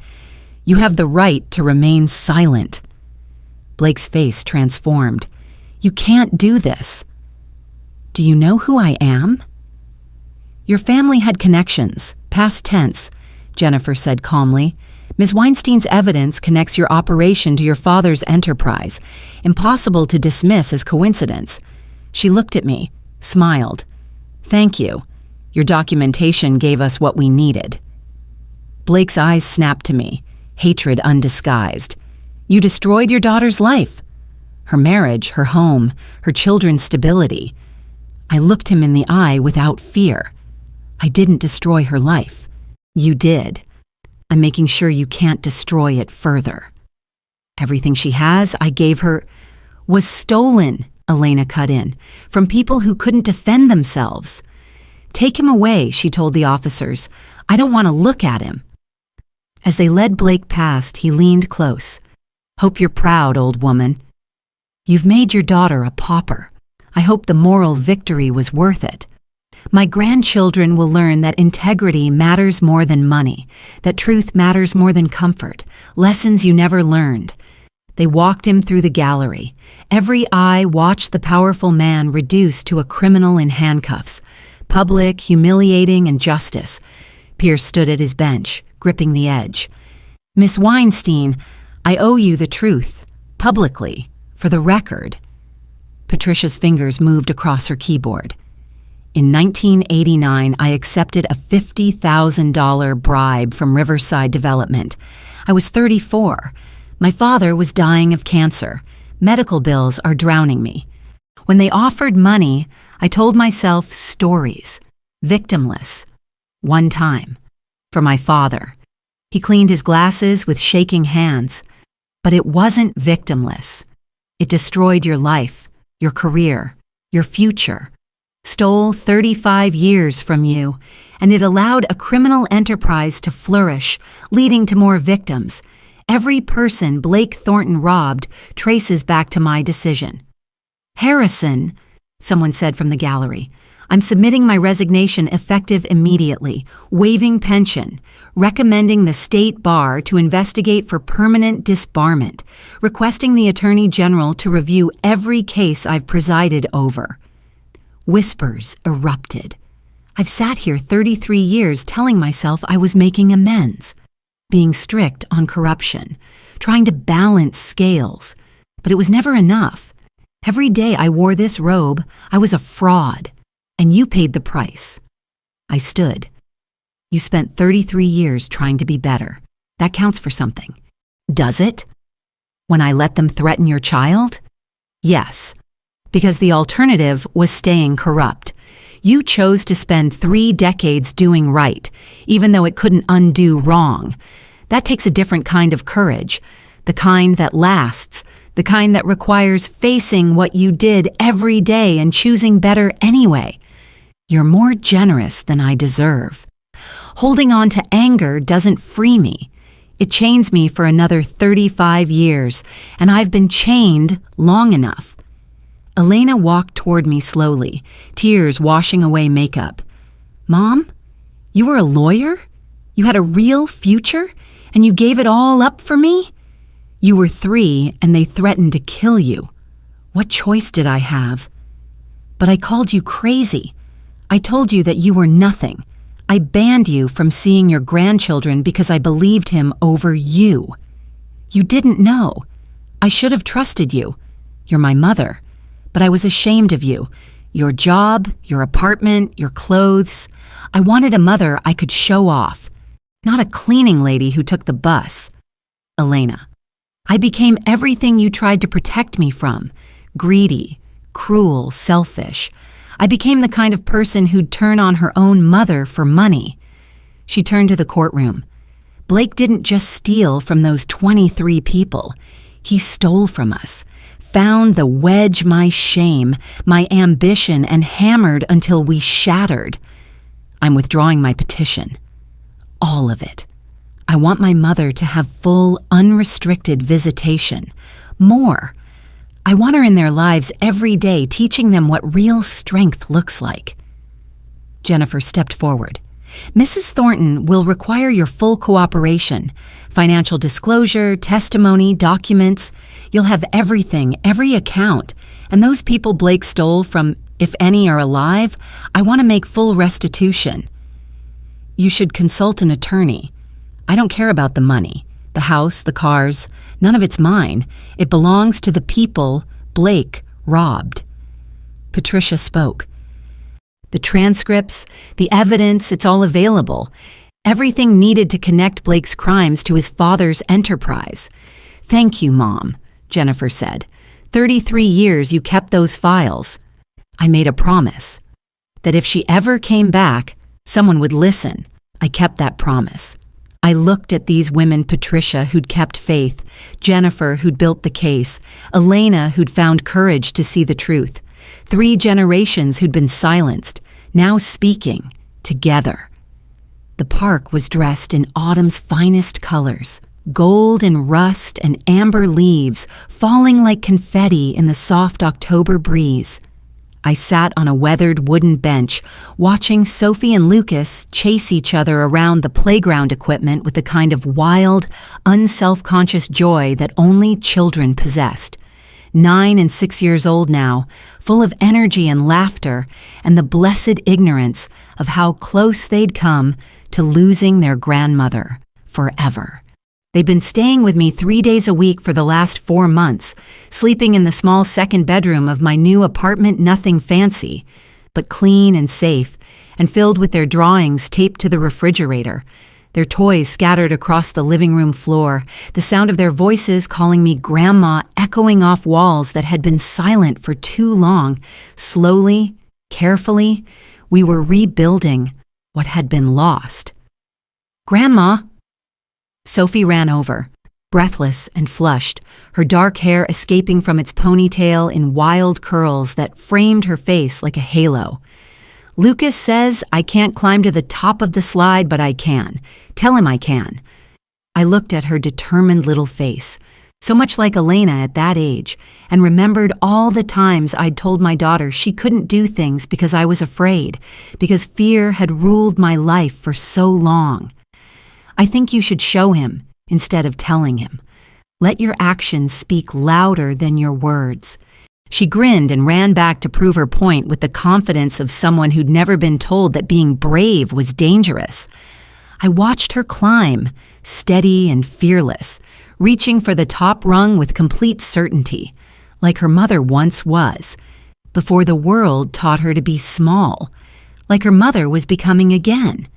You have the right to remain silent. Blake's face transformed. You can't do this. Do you know who I am? Your family had connections, past tense, Jennifer said calmly. Ms. Weinstein's evidence connects your operation to your father's enterprise. Impossible to dismiss as coincidence. She looked at me, smiled. Thank you. Your documentation gave us what we needed. Blake's eyes snapped to me, hatred undisguised. You destroyed your daughter's life. Her marriage, her home, her children's stability. I looked him in the eye without fear. I didn't destroy her life. You did. I'm making sure you can't destroy it further. Everything she has, I gave her, was stolen, Elena cut in, from people who couldn't defend themselves. Take him away, she told the officers. I don't want to look at him. As they led Blake past, he leaned close. Hope you're proud, old woman. You've made your daughter a pauper. I hope the moral victory was worth it. My grandchildren will learn that integrity matters more than money, that truth matters more than comfort, lessons you never learned. They walked him through the gallery. Every eye watched the powerful man reduced to a criminal in handcuffs. Public, humiliating injustice. Pierce stood at his bench, gripping the edge. Miss Weinstein, I owe you the truth, publicly, for the record. Patricia's fingers moved across her keyboard. In 1989, I accepted a $50,000 bribe from Riverside Development. I was 34. My father was dying of cancer. Medical bills are drowning me. When they offered money, I told myself stories, victimless. One time, for my father. He cleaned his glasses with shaking hands. But it wasn't victimless. It destroyed your life, your career, your future. Stole 35 years from you, and it allowed a criminal enterprise to flourish, leading to more victims. Every person Blake Thornton robbed traces back to my decision. Harrison, someone said from the gallery, I'm submitting my resignation effective immediately, waiving pension, recommending the state bar to investigate for permanent disbarment, requesting the Attorney General to review every case I've presided over. Whispers erupted. I've sat here 33 years telling myself I was making amends. being strict on corruption, trying to balance scales. But it was never enough. Every day I wore this robe, I was a fraud, and you paid the price. I stood. You spent 33 years trying to be better. That counts for something. Does it? When I let them threaten your child? Yes, because the alternative was staying corrupt. You chose to spend 3 decades doing right, even though it couldn't undo wrong. That takes a different kind of courage, the kind that lasts, the kind that requires facing what you did every day and choosing better anyway. You're more generous than I deserve. Holding on to anger doesn't free me. It chains me for another 35 years, and I've been chained long enough. Elena walked toward me slowly, tears washing away makeup. Mom, you were a lawyer? You had a real future, and you gave it all up for me? You were 3, and they threatened to kill you. What choice did I have? But I called you crazy. I told you that you were nothing. I banned you from seeing your grandchildren because I believed him over you. You didn't know. I should have trusted you. You're my mother. But I was ashamed of you. Your job, your apartment, your clothes. I wanted a mother I could show off, not a cleaning lady who took the bus. Elena, I became everything you tried to protect me from. Greedy, cruel, selfish. I became the kind of person who'd turn on her own mother for money. She turned to the courtroom. Blake didn't just steal from those 23 people. He stole from us, found the wedge my shame, my ambition, and hammered until we shattered. I'm withdrawing my petition. All of it. I want my mother to have full, unrestricted visitation. More. I want her in their lives every day, teaching them what real strength looks like. Jennifer stepped forward. Mrs. Thornton will require your full cooperation. Financial disclosure, testimony, documents. You'll have everything, every account. And those people Blake stole from, if any are alive, I want to make full restitution. You should consult an attorney. I don't care about the money, the house, the cars. None of it's mine. It belongs to the people Blake robbed. Patricia spoke. The transcripts, the evidence, it's all available. Everything needed to connect Blake's crimes to his father's enterprise. Thank you, Mom, Jennifer said. 33 years you kept those files. I made a promise that if she ever came back, someone would listen. I kept that promise. I looked at these women, Patricia, who'd kept faith, Jennifer, who'd built the case, Elena, who'd found courage to see the truth. 3 generations who'd been silenced, now speaking, together. The park was dressed in autumn's finest colors, gold and rust and amber leaves falling like confetti in the soft October breeze. I sat on a weathered wooden bench, watching Sophie and Lucas chase each other around the playground equipment with the kind of wild, unself-conscious joy that only children possessed. 9 and 6 years old now, full of energy and laughter, and the blessed ignorance of how close they'd come to losing their grandmother forever. They'd been staying with me 3 days a week for the last 4 months, sleeping in the small second bedroom of my new apartment, nothing fancy, but clean and safe, and filled with their drawings taped to the refrigerator, their toys scattered across the living room floor, the sound of their voices calling me Grandma echoing off walls that had been silent for too long. Slowly, carefully, we were rebuilding what had been lost. Grandma! Sophie ran over, breathless and flushed, her dark hair escaping from its ponytail in wild curls that framed her face like a halo. Lucas says I can't climb to the top of the slide, but I can. Tell him I can. I looked at her determined little face, so much like Elena at that age, and remembered all the times I'd told my daughter she couldn't do things because I was afraid, because fear had ruled my life for so long. I think you should show him instead of telling him. Let your actions speak louder than your words. She grinned and ran back to prove her point with the confidence of someone who'd never been told that being brave was dangerous. I watched her climb, steady and fearless, reaching for the top rung with complete certainty, like her mother once was, before the world taught her to be small, like her mother was becoming again.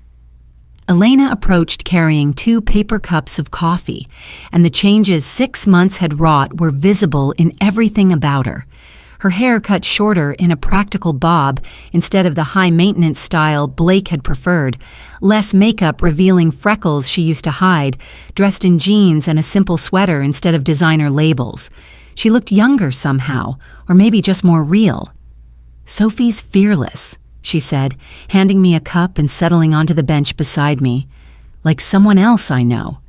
Elena approached carrying 2 paper cups of coffee, and the changes 6 months had wrought were visible in everything about her. Her hair cut shorter in a practical bob instead of the high-maintenance style Blake had preferred, less makeup revealing freckles she used to hide, dressed in jeans and a simple sweater instead of designer labels. She looked younger somehow, or maybe just more real. "Sophie's fearless," she said, handing me a cup and settling onto the bench beside me. "Like someone else I know."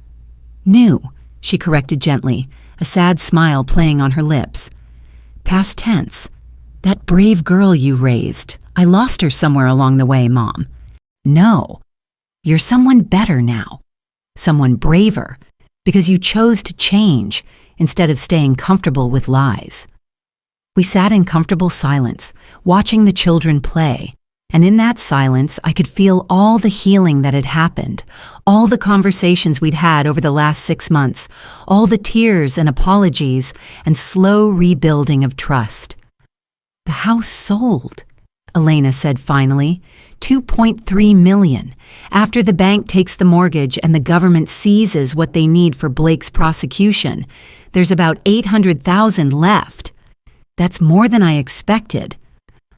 "New," she corrected gently, a sad smile playing on her lips. "Past tense. That brave girl you raised. I lost her somewhere along the way, Mom." "No. You're someone better now. Someone braver, because you chose to change instead of staying comfortable with lies." We sat in comfortable silence, watching the children play, and in that silence I could feel all the healing that had happened, all the conversations we'd had over the last 6 months, all the tears and apologies and slow rebuilding of trust. "The house sold," Elena said finally. $2.3 million, after the bank takes the mortgage and the government seizes what they need for Blake's prosecution. There's about $800,000 left. That's more than I expected.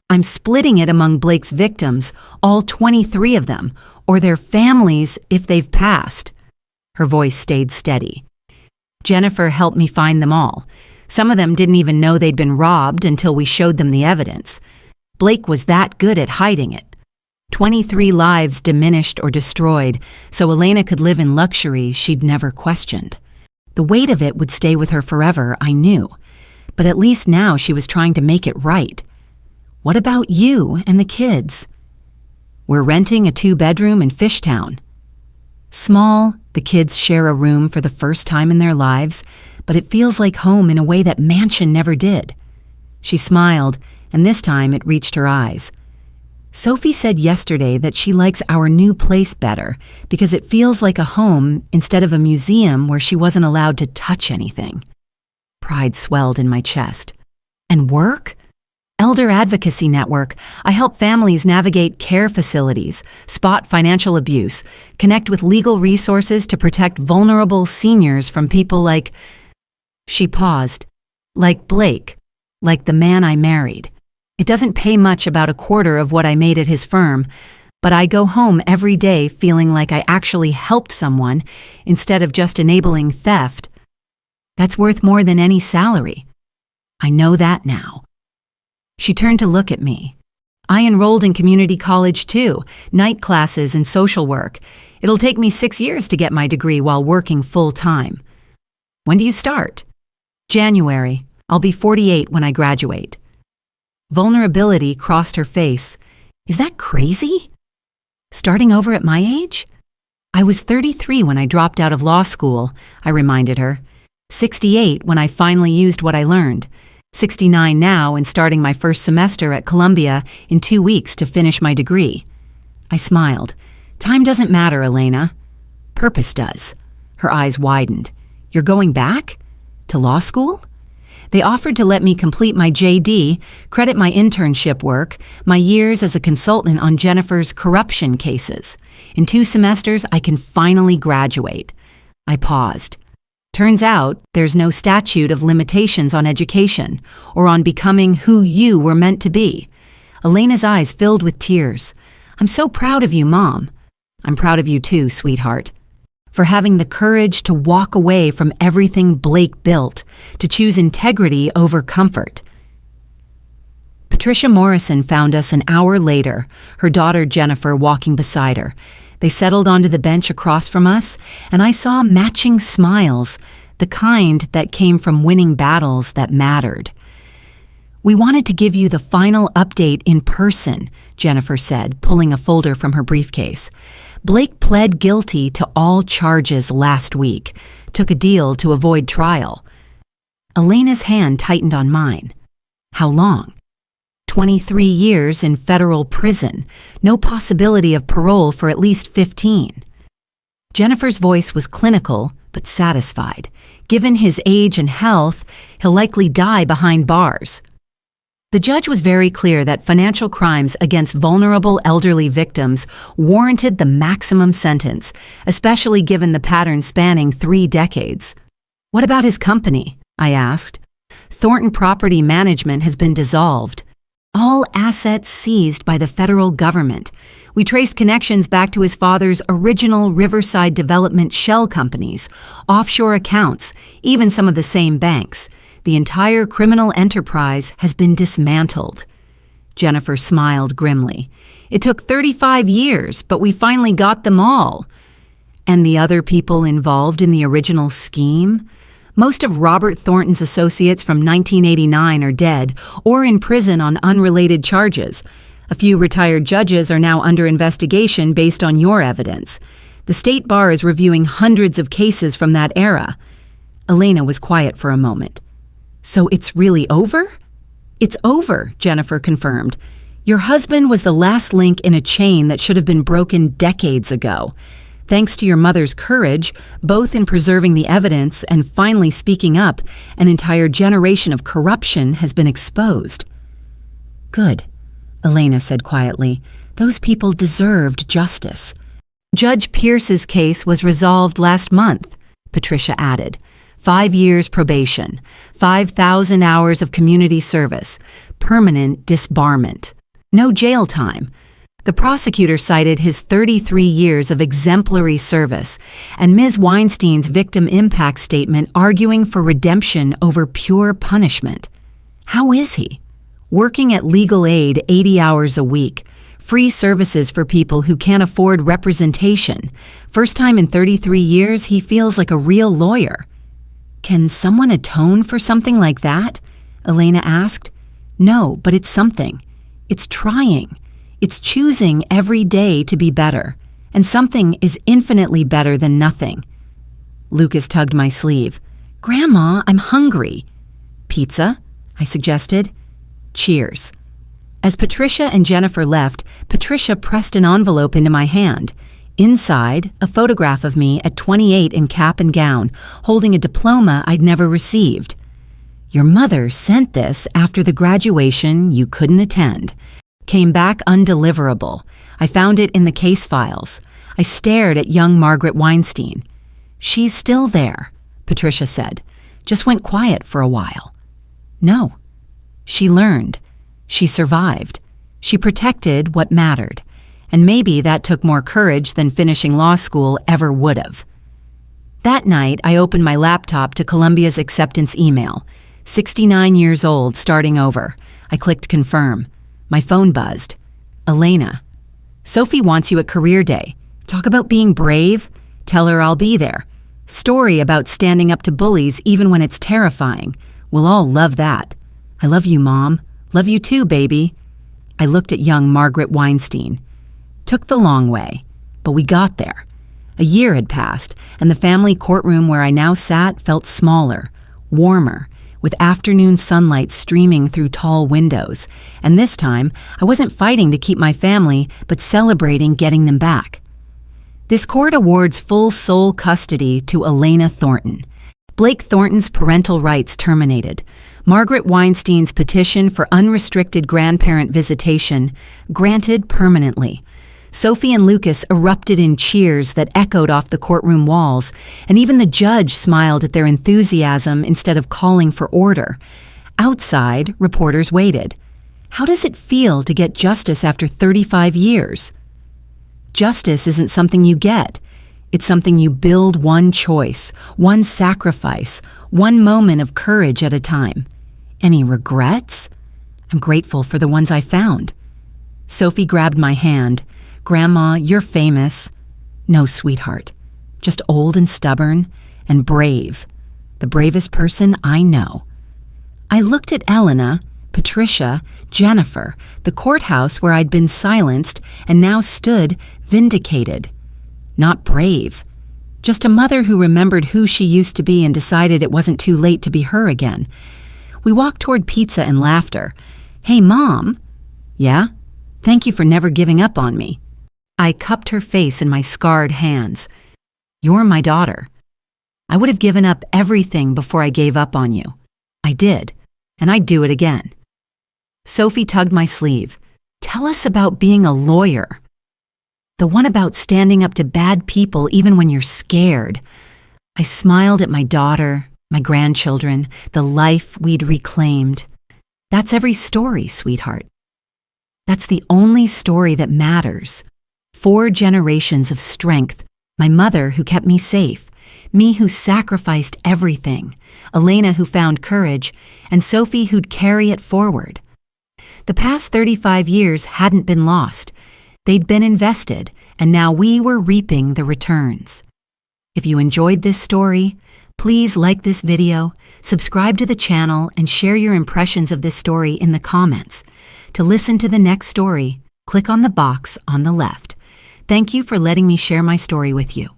I'm splitting it among Blake's victims, all 23 of them, or their families if they've passed. Her voice stayed steady. Jennifer helped me find them all. Some of them didn't even know they'd been robbed until we showed them the evidence. Blake was that good at hiding it. 23 lives diminished or destroyed, so Elena could live in luxury she'd never questioned. The weight of it would stay with her forever, I knew. But at least now she was trying to make it right. "What about you and the kids?" "We're renting a 2-bedroom in Fishtown." Small, the kids share a room for the first time in their lives, but it feels like home in a way that mansion never did. She smiled, and this time it reached her eyes. "Sophie said yesterday that she likes our new place better because it feels like a home instead of a museum where she wasn't allowed to touch anything." Pride swelled in my chest. "And work?" "Elder Advocacy Network. I help families navigate care facilities, spot financial abuse, connect with legal resources to protect vulnerable seniors from people like—" She paused. "Like Blake, like the man I married. It doesn't pay much, about a quarter of what I made at his firm, but I go home every day feeling like I actually helped someone instead of just enabling theft. That's worth more than any salary. I know that now." She turned to look at me. "I enrolled in community college too, night classes and social work. It'll take me 6 years to get my degree while working full-time." "When do you start?" "January. I'll be 48 when I graduate." Vulnerability crossed her face. "Is that crazy? Starting over at my age?" "I was 33 when I dropped out of law school," I reminded her. 68 when I finally used what I learned. 69 now and starting my first semester at Columbia in 2 weeks to finish my degree. I smiled. "Time doesn't matter, Elena." "Purpose does." Her eyes widened. "You're going back? To law school?" They offered to let me complete my JD, credit my internship work, my years as a consultant on Jennifer's corruption cases. In 2 semesters, I can finally graduate. I paused. "Turns out there's no statute of limitations on education or on becoming who you were meant to be." Elena's eyes filled with tears. "I'm so proud of you, Mom." "I'm proud of you too, sweetheart. For having the courage to walk away from everything Blake built, to choose integrity over comfort." Patricia Morrison found us an hour later, her daughter Jennifer walking beside her. They settled onto the bench across from us, and I saw matching smiles, the kind that came from winning battles that mattered. "We wanted to give you the final update in person," Jennifer said, pulling a folder from her briefcase. "Blake pled guilty to all charges last week, took a deal to avoid trial." Elena's hand tightened on mine. "How long?" 23 years in federal prison, no possibility of parole for at least 15. Jennifer's voice was clinical, but satisfied. Given his age and health, he'll likely die behind bars. The judge was very clear that financial crimes against vulnerable elderly victims warranted the maximum sentence, especially given the pattern spanning 3 decades. "What about his company?" I asked. "Thornton Property Management has been dissolved. All assets seized by the federal government. We traced connections back to his father's original Riverside Development shell companies, offshore accounts, even some of the same banks. The entire criminal enterprise has been dismantled." Jennifer smiled grimly. "It took 35 years, but we finally got them all." "And the other people involved in the original scheme?" "Most of Robert Thornton's associates from 1989 are dead or in prison on unrelated charges. A few retired judges are now under investigation based on your evidence. The state bar is reviewing hundreds of cases from that era." Elena was quiet for a moment. "So it's really over?" "It's over," Jennifer confirmed. "Your husband was the last link in a chain that should have been broken decades ago. Thanks to your mother's courage, both in preserving the evidence and finally speaking up, an entire generation of corruption has been exposed." "Good," Elena said quietly. "Those people deserved justice." "Judge Pierce's case was resolved last month," Patricia added. 5 years probation, 5,000 hours of community service, permanent disbarment. No jail time. The prosecutor cited his 33 years of exemplary service and Ms. Weinstein's victim impact statement arguing for redemption over pure punishment. "How is he?" "Working at legal aid 80 hours a week. Free services for people who can't afford representation. First time in 33 years he feels like a real lawyer." "Can someone atone for something like that?" Elena asked. "No, but it's something. It's trying. It's choosing every day to be better. And something is infinitely better than nothing." Lucas tugged my sleeve. "Grandma, I'm hungry." "Pizza?" I suggested. "Cheers." As Patricia and Jennifer left, Patricia pressed an envelope into my hand. Inside, a photograph of me at 28 in cap and gown, holding a diploma I'd never received. "Your mother sent this after the graduation you couldn't attend. Came back undeliverable. I found it in the case files." I stared at young Margaret Weinstein. "She's still there," Patricia said. "Just went quiet for a while." "No. She learned. She survived. She protected what mattered. And maybe that took more courage than finishing law school ever would have." That night, I opened my laptop to Columbia's acceptance email. 69 years old, starting over. I clicked confirm. My phone buzzed. "Elena, Sophie wants you at Career Day. Talk about being brave. Tell her I'll be there. Story about standing up to bullies even when it's terrifying. We'll all love that. I love you, Mom. Love you too, baby." I looked at young Margaret Weinstein. Took the long way, but we got there. A year had passed, and the family courtroom where I now sat felt smaller, warmer, with afternoon sunlight streaming through tall windows. And this time, I wasn't fighting to keep my family, but celebrating getting them back. This court awards full sole custody to Elena Thornton. Blake Thornton's parental rights terminated. Margaret Weinstein's petition for unrestricted grandparent visitation granted permanently. Sophie and Lucas erupted in cheers that echoed off the courtroom walls, and even the judge smiled at their enthusiasm instead of calling for order. Outside, reporters waited. How does it feel to get justice after 35 years? Justice isn't something you get. It's something you build one choice, one sacrifice, one moment of courage at a time. Any regrets? I'm grateful for the ones I found. Sophie grabbed my hand. "Grandma, you're famous." "No, sweetheart. Just old and stubborn and brave. The bravest person I know." I looked at Elena, Patricia, Jennifer, the courthouse where I'd been silenced and now stood vindicated. Not brave. Just a mother who remembered who she used to be and decided it wasn't too late to be her again. We walked toward pizza and laughter. "Hey, Mom." "Yeah? Thank you for never giving up on me." I cupped her face in my scarred hands. You're my daughter. I would have given up everything before I gave up on you. I did, and I'd do it again. Sophie tugged my sleeve. Tell us about being a lawyer. The one about standing up to bad people even when you're scared. I smiled at my daughter, my grandchildren, the life we'd reclaimed. That's every story, sweetheart. That's the only story that matters. 4 generations of strength. My mother who kept me safe, me who sacrificed everything, Elena who found courage, and Sophie who'd carry it forward. The past 35 years hadn't been lost. They'd been invested, and now we were reaping the returns. If you enjoyed this story, please like this video, subscribe to the channel, and share your impressions of this story in the comments. To listen to the next story, click on the box on the left. Thank you for letting me share my story with you.